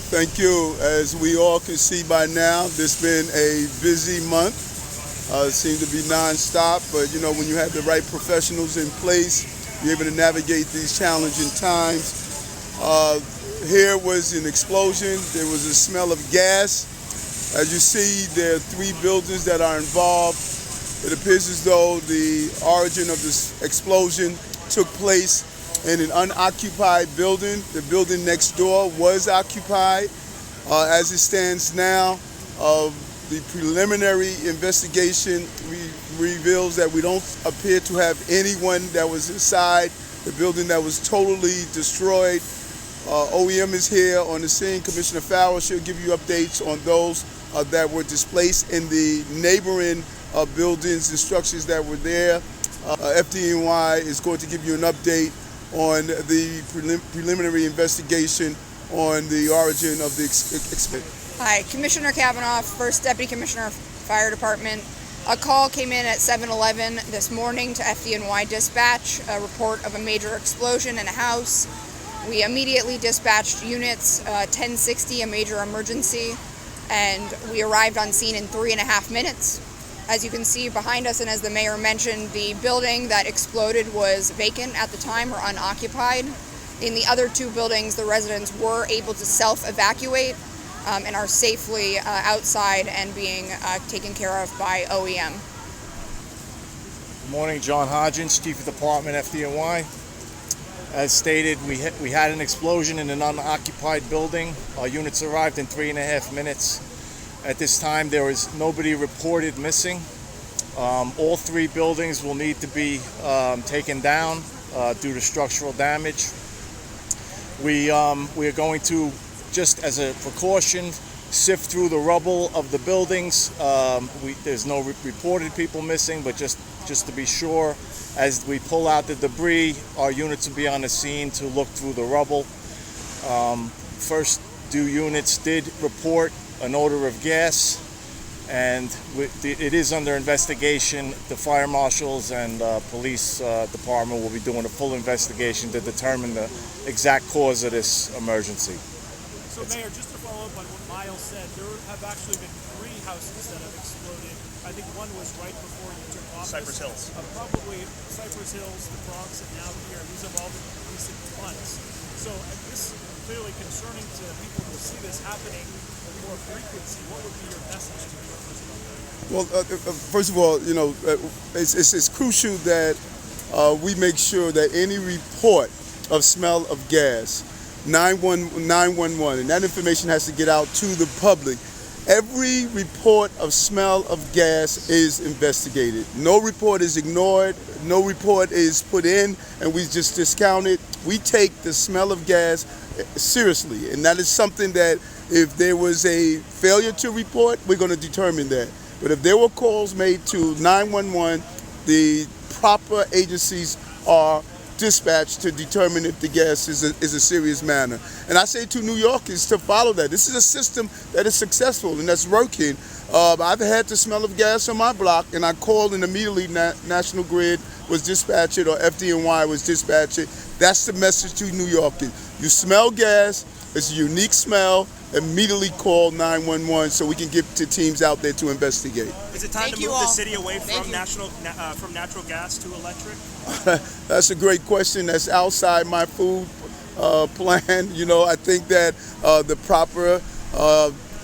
Thank you. As we all can see by now, this has been a busy month. It seemed to be non-stop, but you know, when you have the right professionals in place, you're able to navigate these challenging times. Here was an explosion. There was a smell of gas. As you see, there are 3 buildings that are involved. It appears as though the origin of this explosion took place in an unoccupied building. The building next door was occupied. As it stands now, the preliminary investigation reveals that we don't appear to have anyone that was inside the building that was totally destroyed. OEM is here on the scene. Commissioner Farrell, she'll give you updates on those that were displaced in the neighboring buildings and structures that were there. FDNY is going to give you an update on the preliminary investigation on the origin of the explosion. Hi, Commissioner Kavanaugh, First Deputy Commissioner, Fire Department. A call came in at 7:11 this morning to FDNY Dispatch, a report of a major explosion in a house. We immediately dispatched units, 1060, a major emergency, and we arrived on scene in 3.5 minutes. As you can see behind us, and as the mayor mentioned, the building that exploded was vacant at the time or unoccupied. In the other 2 buildings, the residents were able to self-evacuate and are safely outside and being taken care of by OEM. Good morning, John Hodgins, Chief of Department, FDNY. As stated, we had an explosion in an unoccupied building. Our units arrived in 3.5 minutes. At this time, there is nobody reported missing. All 3 buildings will need to be taken down due to structural damage. We are going to, just as a precaution, sift through the rubble of the buildings. There's no reported people missing, but just to be sure, as we pull out the debris, our units will be on the scene to look through the rubble. First 2 units did report an odor of gas, and it is under investigation. The fire marshals and police department will be doing a full investigation to determine the exact cause of this emergency. So, Mayor, just to follow up on what Miles said, there have actually been 3 houses that have exploded. I think one was right before you took office. Cypress Hills. Probably Cypress Hills, the Bronx, and now here. These have all been recent months. So this is clearly concerning to people who see this happening with more frequency. What would be your message to viewers about that? Well, first of all, you know, it's crucial that we make sure that any report of smell of gas, 911, and that information has to get out to the public. Every report of smell of gas is investigated. No report is ignored. No report is put in and we just discount it. We take the smell of gas seriously, and that is something that if there was a failure to report, we're going to determine that. But if there were calls made to 911, the proper agencies are dispatched to determine if the gas is a serious matter. And I say to New Yorkers to follow that. This is a system that is successful and that's working. I've had the smell of gas on my block, and I called, and immediately National Grid was dispatched or FDNY was dispatched. That's the message to New Yorkers. You smell gas, it's a unique smell, immediately call 911 so we can get the teams out there to investigate. Is it time to move the city away from natural gas to electric? That's a great question. That's outside my food plan. You know, I think that the proper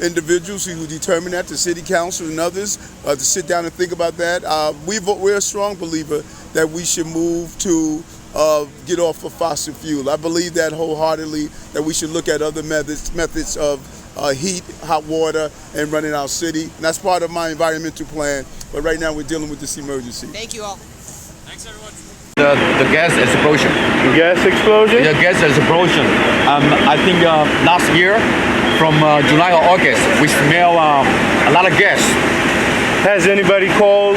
individuals who determine that, the city council and others, to sit down and think about that. We're a strong believer that we should move to get off of fossil fuel. I believe that wholeheartedly, that we should look at other methods of heat, hot water, and running our city. And that's part of my environmental plan. But right now we're dealing with this emergency. Thank you all. Thanks, everyone. The gas explosion. The gas explosion? The gas explosion. I think last year, from July or August, we smell a lot of gas. Has anybody called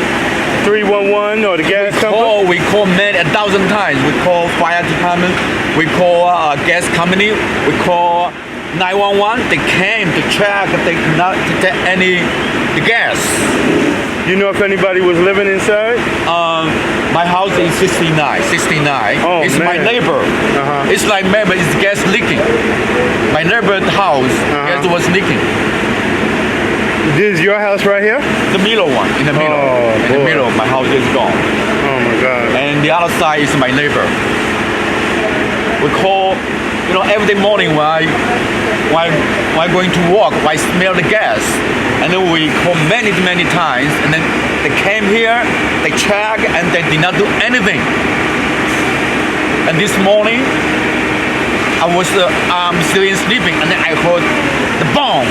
311 or the gas company? We call 1,000 times. We call fire department. We call gas company. We call 911. They came to check. They cannot detect any the gas. You know if anybody was living inside? My house is 69. 69. Oh, It's my man. neighbor. It's like neighbor. It's gas leaking. My neighbor's house gas was leaking. This is your house right here? The middle one, in the middle. Oh, in the boy. middle, my house is gone. Oh my God. And the other side is my neighbor. We call, every morning while going to work, I smell the gas, and then we call many times, and then they came here, they check, and they did not do anything. And this morning, I was still sleeping, and then I heard the bomb,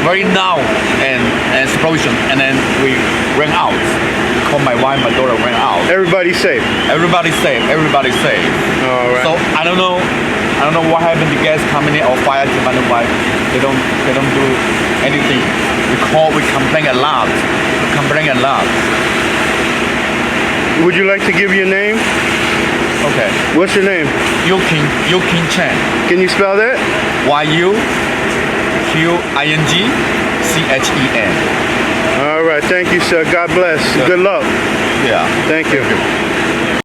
very loud and explosion, and then we ran out. Called my wife, my daughter ran out. Everybody's safe. Everybody's safe. Everybody's safe. All right. So I don't know what happened to gas company or fire department, why they don't do anything. We complain a lot. Would you like to give your name? Okay. What's your name? Yukin Chen. Can you spell that? YUQINGCHEN. All right. Thank you, sir. God bless. Yeah. Good luck. Yeah. Thank you.